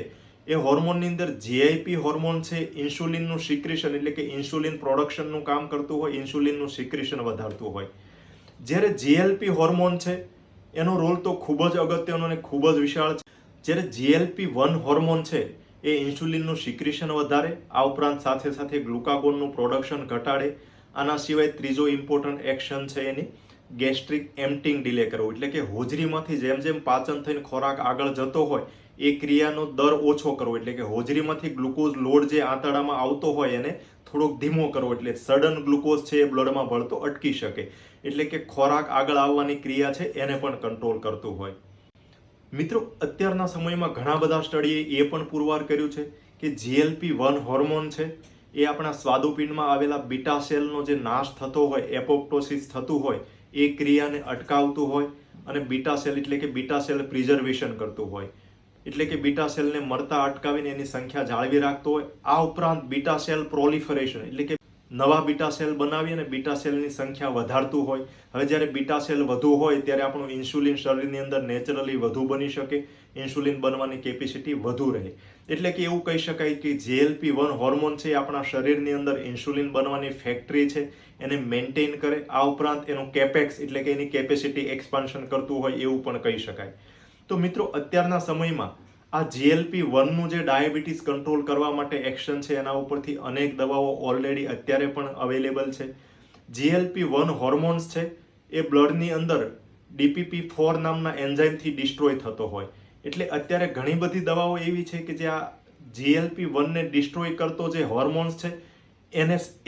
એ હોર્મોનની અંદર GIP હોર્મોન છે ઇન્સ્યુલિનનું સિક્રેશન એટલે કે ઇન્સ્યુલિન પ્રોડક્શનનું કામ કરતું હોય, ઇન્સ્યુલિનનું સિક્રેશન વધારતું હોય. જ્યારે GLP હોર્મોન છે એનો રોલ તો ખૂબ જ અગત્યનો અને ખૂબ જ વિશાળ છે. જ્યારે GLP-1 હોર્મોન છે એ ઇન્સ્યુલિનનું સિક્રેશન વધારે, આ ઉપરાંત સાથે સાથે ગ્લુકાગોનનું પ્રોડક્શન ઘટાડે. આના સિવાય ત્રીજો ઇમ્પોર્ટન્ટ એક્શન છે એની ગેસ્ટ્રિક એમ્પ્ટિંગ ડિલે કરવો એટલે કે હોજરીમાંથી જેમ જેમ પાચન થઈને ખોરાક આગળ જતો હોય એ ક્રિયાનો દર ઓછો કરવો એટલે કે હોજરીમાંથી ગ્લુકોઝ લોડ જે આંતરડામાં આવતો હોય એને થોડોક ધીમો કરવો એટલે સડન ગ્લુકોઝ છે એ બ્લડમાં ભળતો અટકી શકે એટલે કે ખોરાક આગળ આવવાની ક્રિયા છે એને પણ કંટ્રોલ કરતું હોય. મિત્રો, અત્યારના સમયમાં ઘણા બધા સ્ટડીએ એ પણ પુરવાર કર્યું છે કે GLP-1 હોર્મોન છે એ આપણા સ્વાદુપિંડમાં આવેલા બીટા સેલનો જે નાશ થતો હોય, એપોપ્ટોસિસ થતું હોય એ ક્રિયાને અટકાવતું હોય અને બીટા સેલ એટલે કે બીટા સેલ પ્રિઝર્વેશન કરતું હોય એટલે કે બીટા સેલને મરતા અટકાવીને એની સંખ્યા જાળવી રાખતો હોય. આ ઉપરાંત બીટા સેલ પ્રોલિફરેશન એટલે કે નવા બીટા સેલ બનાવી અને બીટા સેલની સંખ્યા વધારતું હોય. હવે જ્યારે બીટા સેલ વધુ હોય ત્યારે આપણું ઇન્સ્યુલિન શરીરની અંદર નેચરલી વધુ બની શકે, ઇન્સ્યુલિન બનવાની કેપેસિટી વધુ રહે. એટલે કે એવું કહી શકાય કે GLP-1 હોર્મોન છે આપણા શરીરની અંદર ઇન્સ્યુલિન બનવાની ફેક્ટરી છે એને મેન્ટેન કરે. આ ઉપરાંત એનું કેપેક્સ એટલે કે એની કેપેસિટી એક્સપાન્શન કરતું હોય એવું પણ કહી શકાય. તો મિત્રો, અત્યારના સમયમાં આ GLP-1 જે ડાયાબિટીસ કંટ્રોલ કરવા માટે એક્શન છે એના ઉપરથી અનેક દવાઓ ઓલરેડી અત્યારે પણ અવેલેબલ છે. GLP-1 હોર્મોન્સ છે એ બ્લડની અંદર DPP-4 નામના એન્ઝાઇમથી ડિસ્ટ્રોય થતો હોય એટલે અત્યારે ઘણી બધી દવાઓ એવી છે કે જે આ GLP-1 ને ડિસ્ટ્રોય કરતો જે હોર્મોન્સ છે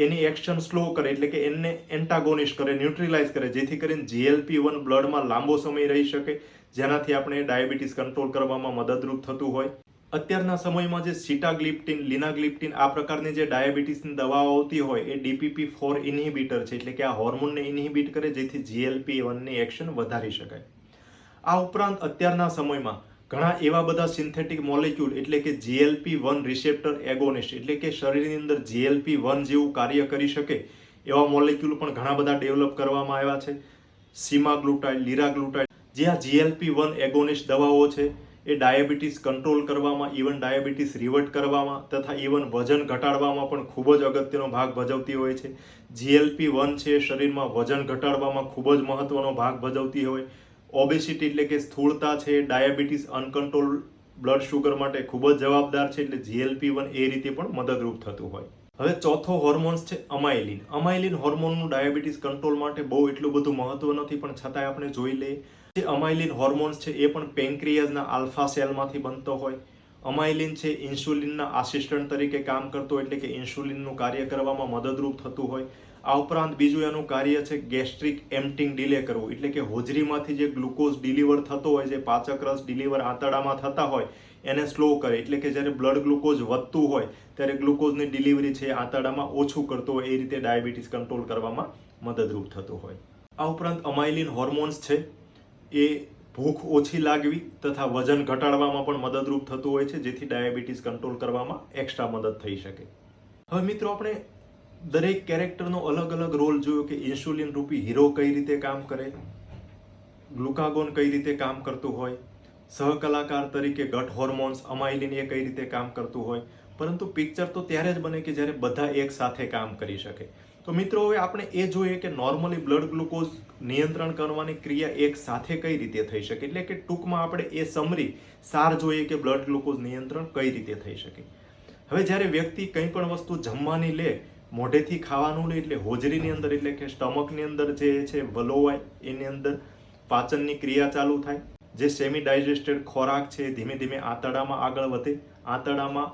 એની એક્શન સ્લો કરે એટલે કે એને એન્ટાગોનિસ્ટ કરે, ન્યુટ્રલાઇઝ કરે જેથી કરીને GLP-1 બ્લડમાં લાંબો સમય રહી શકે જેનાથી આપણે ડાયાબિટીસ કંટ્રોલ કરવામાં મદદરૂપ થતું હોય. અત્યારના સમયમાં જે સિટાગ્લિપ્ટિન, લિનાગ્લિપ્ટિન આ પ્રકારની જે ડાયાબિટીસની દવાઓ આવતી હોય એ DPP-4 ઇન્હિબિટર છે, એટલે કે આ હોર્મોનને ઇન્હિબિટ કરે જેથી GLP-1ની એક્શન વધારી શકાય. આ ઉપરાંત અત્યારના સમયમાં ઘણા એવા બધા સિન્થેટિક મોલેક્યુલ એટલે કે GLP-1 રિસેપ્ટર એગોનિસ્ટ એટલે કે શરીરની અંદર GLP-1 જેવું કાર્ય કરી શકે એવા મોલેક્યુલ પણ ઘણા બધા ડેવલપ કરવામાં આવ્યા છે. સીમાગ્લુટાઇડ, લિરાગ્લુટાઇડ જે આ GLP-1 એગોનિસ્ટ દવાઓ છે એ ડાયાબિટીસ કંટ્રોલ કરવામાં, ઇવન ડાયાબિટીસ રિવર્ટ કરવામાં તથા ઇવન વજન ઘટાડવામાં પણ ખૂબ જ અગત્યનો ભાગ ભજવતી હોય છે. GLP-1 છે શરીરમાં વજન ઘટાડવામાં ખૂબ જ મહત્વનો ભાગ ભજવતી હોય. ઓબેસિટી એટલે કે સ્થૂળતા છે, ડાયાબિટીસ અનકન્ટ્રોલ બ્લડ શુગર માટે ખૂબ જ જવાબદાર છે, એટલે GLP-1 એ રીતે પણ મદદરૂપ થતું હોય. હવે ચોથો હોર્મોન્સ છે અમાઇલિન. અમાઇલિન હોર્મોનનું ડાયાબિટીસ કંટ્રોલ માટે બહુ એટલું બધું મહત્વ નથી, પણ છતાંય આપણે જોઈ લઈએ. જે અમાઇલિન હોર્મોન્સ છે એ પણ પેન્ક્રિયાઝના આલ્ફા સેલમાંથી બનતો હોય. અમાઇલિન છે ઇન્સ્યુલિનના આસિસ્ટન્ટ તરીકે કામ કરતો એટલે કે ઇન્સ્યુલિનનું કાર્ય કરવામાં મદદરૂપ થતું હોય. આ ઉપરાંત બીજું એનું કાર્ય છે ગેસ્ટ્રિક એમ્પ્ટિંગ ડિલે કરવું, એટલે કે હોજરીમાંથી જે ગ્લુકોઝ ડિલિવર થતો હોય, જે પાચક રસ ડિલિવર આંતરડામાં થતા હોય એને સ્લો કરે, એટલે કે જ્યારે બ્લડ ગ્લુકોઝ વધતું હોય ત્યારે ગ્લુકોઝની ડિલિવરી છે આંતરડામાં ઓછું કરતો હોય, એ રીતે ડાયાબિટીસ કંટ્રોલ કરવામાં મદદરૂપ થતું હોય. આ ઉપરાંત અમાઇલિન હોર્મોન્સ છે એ ભૂખ ઓછી લાગવી તથા વજન ઘટાડવામાં પણ મદદરૂપ થતું હોય છે, જેથી ડાયાબિટીસ કંટ્રોલ કરવામાં એક્સ્ટ્રા મદદ થઈ શકે. હવે મિત્રો આપણે દરેક કેરેક્ટરનો અલગ અલગ રોલ જોયો કે ઇન્સ્યુલિન રૂપી હીરો કઈ રીતે કામ કરે, ગ્લુકાગોન કઈ રીતે કામ કરતું હોય, સહકલાકાર તરીકે ગટ હોર્મોન્સ અમાઇલિન એ કઈ રીતે કામ કરતું હોય. પરંતુ પિક્ચર તો ત્યારે જ બને કે જ્યારે બધા એક સાથે કામ કરી શકે. તો મિત્રો હવે આપણે એ જોઈએ કે નોર્મલી બ્લડ ગ્લુકોઝ નિયંત્રણ કરવાની ક્રિયા એક સાથે કઈ રીતે થઈ શકે, એટલે કે ટૂંકમાં આપણે એ સમરી સાર જોઈએ કે બ્લડ ગ્લુકોઝ નિયંત્રણ કઈ રીતે થઈ શકે. હવે જ્યારે વ્યક્તિ કંઈ પણ વસ્તુ જમવાની લે, મોઢેથી ખાવાનું લે એટલે હોજરીની અંદર એટલે કે સ્ટમકની અંદર જે છે વલોવાય, એની અંદર પાચનની ક્રિયા ચાલુ થાય. જે સેમી ડાયજેસ્ટેડ ખોરાક છે ધીમે ધીમે આંતરડામાં આગળ વધે, આંતરડામાં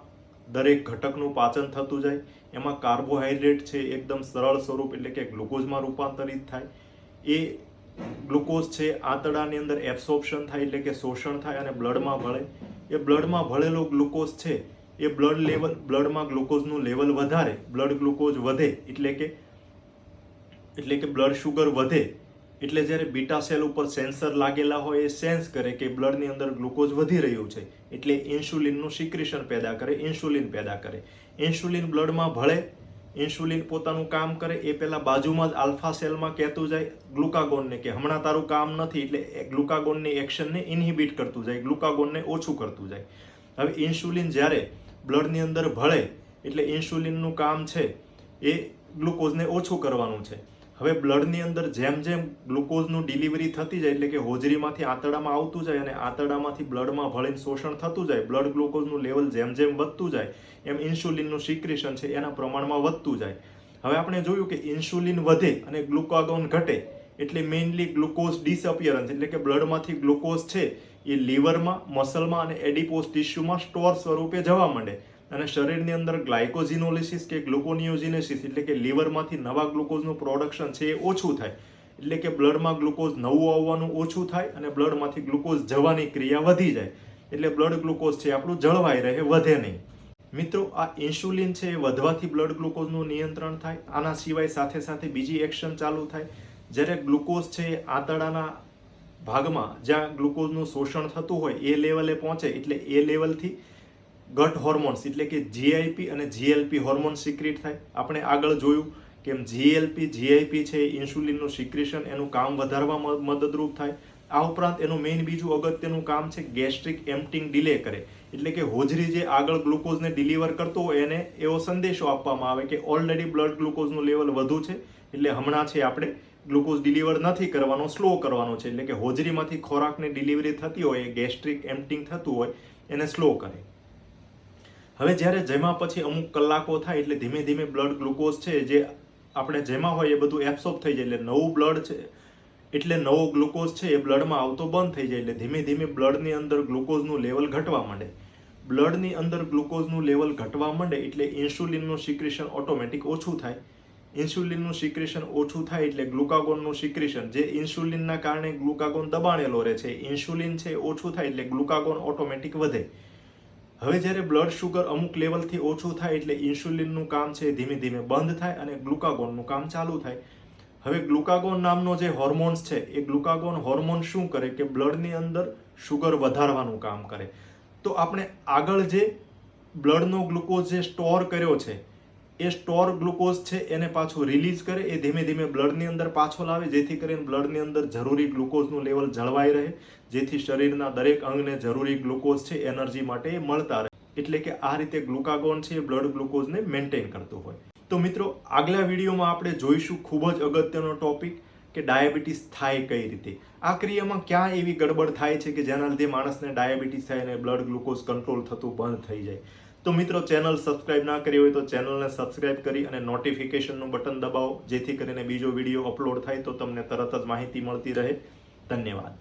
દરેક ઘટકનું પાચન થતું જાય. એમાં કાર્બોહાઈડ્રેટ છે એકદમ સરળ સ્વરૂપ એટલે કે ગ્લુકોઝમાં રૂપાંતરિત થાય. એ ગ્લુકોઝ છે આંતરડાની અંદર એબ્સોર્પ્શન થાય એટલે કે શોષણ થાય અને બ્લડમાં ભળે. એ બ્લડમાં ભળેલો ગ્લુકોઝ છે એ બ્લડમાં ગ્લુકોઝનું લેવલ વધારે, બ્લડ ગ્લુકોઝ વધે એટલે કે બ્લડ શુગર વધે એટલે જ્યારે બીટા સેલ ઉપર સેન્સર લાગેલા હોય એ સેન્સ કરે કે બ્લડની અંદર ગ્લુકોઝ વધી રહ્યું છે, એટલે ઇન્સ્યુલિનનું સિક્રેશન પેદા કરે, ઇન્સ્યુલિન પેદા કરે. ઇન્સ્યુલિન બ્લડમાં ભળે, ઇન્સ્યુલિન પોતાનું કામ કરે એ પહેલા બાજુમાં જ આલ્ફા સેલમાં કહેતું જાય ગ્લુકાગોનને કે હમણાં તારું કામ નથી, એટલે ગ્લુકાગોનની એક્શનને ઇન્હિબિટ કરતું જાય, ગ્લુકાગોનને ઓછું કરતું જાય. હવે ઇન્સ્યુલિન જ્યારે બ્લડની અંદર ભળે એટલે ઇન્સ્યુલિનનું કામ છે એ ગ્લુકોઝને ઓછું કરવાનું છે. હવે બ્લડની અંદર જેમ જેમ ગ્લુકોઝનું ડિલિવરી થતી જાય એટલે કે હોજરીમાંથી આંતરડામાં આવતું જાય અને આંતરડામાંથી બ્લડમાં ભળીને શોષણ થતું જાય, બ્લડ ગ્લુકોઝનું લેવલ જેમ જેમ વધતું જાય એમ ઇન્સ્યુલિનનું સિક્રેશન છે એના પ્રમાણમાં વધતું જાય. હવે આપણે જોયું કે ઇન્સ્યુલિન વધે અને ગ્લુકાગોન ઘટે એટલે મેઇનલી ગ્લુકોઝ ડિસઅપિયરન્સ એટલે કે બ્લડમાંથી ગ્લુકોઝ છે એ લીવરમાં, મસલમાં અને એડિપોઝ ટિશ્યુમાં સ્ટોર સ્વરૂપે જવા માંડે અને શરીરની અંદર ગ્લાયકોઝિનોલિસિસ કે ગ્લુકોનિયોજિનેસિસ એટલે કે લીવરમાંથી નવા ગ્લુકોઝનું પ્રોડક્શન છે એ ઓછું થાય, એટલે કે બ્લડમાં ગ્લુકોઝ નવું આવવાનું ઓછું થાય અને બ્લડમાંથી ગ્લુકોઝ જવાની ક્રિયા વધી જાય, એટલે બ્લડ ગ્લુકોઝ છે આપણું જળવાઈ રહે, વધે નહીં. મિત્રો આ ઇન્સ્યુલિન છે એ વધવાથી બ્લડ ગ્લુકોઝનું નિયંત્રણ થાય. આના સિવાય સાથે સાથે બીજી એક્શન ચાલુ થાય. જ્યારે ગ્લુકોઝ છે આંતરડાના ભાગમાં જ્યાં ગ્લુકોઝનું શોષણ થતું હોય એ લેવલે પહોંચે એટલે એ લેવલથી ગટ હોર્મોન્સ એટલે કે GIP અને GLP હોર્મોન સિક્રેટ થાય. આપણે આગળ જોયું કે GIP છે ઇન્સ્યુલિનનું સિક્રેશન એનું કામ વધારવામાં મદદરૂપ થાય. આ ઉપરાંત એનું મેઇન બીજું અગત્યનું કામ છે ગેસ્ટ્રિક એમ્પ્ટિંગ ડિલે કરે, એટલે કે હોજરી જે આગળ ગ્લુકોઝને ડિલિવર કરતો હોય એને એવો સંદેશો આપવામાં આવે કે ઓલરેડી બ્લડ ગ્લુકોઝનું લેવલ વધુ છે એટલે હમણાં છે આપણે ગ્લુકોઝ ડિલિવર નથી કરવાનો, સ્લો કરવાનો છે, એટલે કે હોજરીમાંથી ખોરાકની ડિલિવરી થતી હોય એ ગેસ્ટ્રિક એમ્પ્ટિંગ થતું હોય એને સ્લો કરે. હવે જ્યારે જેમાં પછી અમુક કલાકો થાય એટલે ધીમે ધીમે બ્લડ ગ્લુકોઝ છે જે આપણે જેમાં હોય એ બધું એબ્સોર્બ થઈ જાય, એટલે નવું બ્લડ છે એટલે નવો ગ્લુકોઝ છે એ બ્લડમાં આવતો બંધ થઈ જાય, એટલે ધીમે ધીમે બ્લડની અંદર ગ્લુકોઝનું લેવલ ઘટવા માંડે. બ્લડની અંદર ગ્લુકોઝનું લેવલ ઘટવા માંડે એટલે ઇન્સ્યુલિનનું સિક્રેશન ઓટોમેટિક ઓછું થાય. ઇન્સ્યુલિનનું સિક્રેશન ઓછું થાય એટલે ગ્લુકાગોનનું સિક્રેશન, જે ઇન્સ્યુલિનના કારણે ગ્લુકાગોન દબાણેલો રહે છે, ઇન્સ્યુલિન છે ઓછું થાય એટલે ગ્લુકાગોન ઓટોમેટિક વધે. હવે જ્યારે બ્લડ શુગર અમુક લેવલથી ઓછું થાય એટલે ઇન્સ્યુલિનનું કામ છે ધીમે ધીમે બંધ થાય અને ગ્લુકાગોનનું કામ ચાલુ થાય. હવે ગ્લુકાગોન નામનો જે હોર્મોન્સ છે એ ગ્લુકાગોન હોર્મોન શું કરે કે બ્લડની અંદર શુગર વધારવાનું કામ કરે. તો આપણે આગળ જે બ્લડનો ગ્લુકોઝ જે સ્ટોર કર્યો છે એ સ્ટોર ગ્લુકોઝ છે એને પાછું રિલીઝ કરે, એ ધીમે ધીમે બ્લડની અંદર પાછો લાવે, જેથી કરીને બ્લડની અંદર જરૂરી ગ્લુકોઝનું લેવલ જળવાઈ રહે, જેથી શરીરના દરેક અંગને જરૂરી ગ્લુકોઝ છે એનર્જી માટે એ મળતા રહે. એટલે કે આ રીતે ગ્લુકાગોન છે એ બ્લડ ગ્લુકોઝને મેન્ટેન કરતું હોય. તો મિત્રો, આગલા વિડીયોમાં આપણે જોઈશું ખૂબ જ અગત્યનો ટોપિક કે ડાયાબિટીસ થાય કઈ રીતે, આ ક્રિયામાં ક્યાં એવી ગડબડ થાય છે કે જેના લીધે માણસને ડાયાબિટીસ થાય અને બ્લડ ગ્લુકોઝ કંટ્રોલ થતું બંધ થઈ જાય. તો મિત્રો, ચેનલ સબસ્ક્રાઇબ ના કરી હોય તો ચેનલને સબસ્ક્રાઇબ કરી અને નોટિફિકેશનનું બટન દબાવો, જેથી કરીને બીજો વિડીયો અપલોડ થાય તો તમને તરત જ માહિતી મળતી રહે. ધન્યવાદ.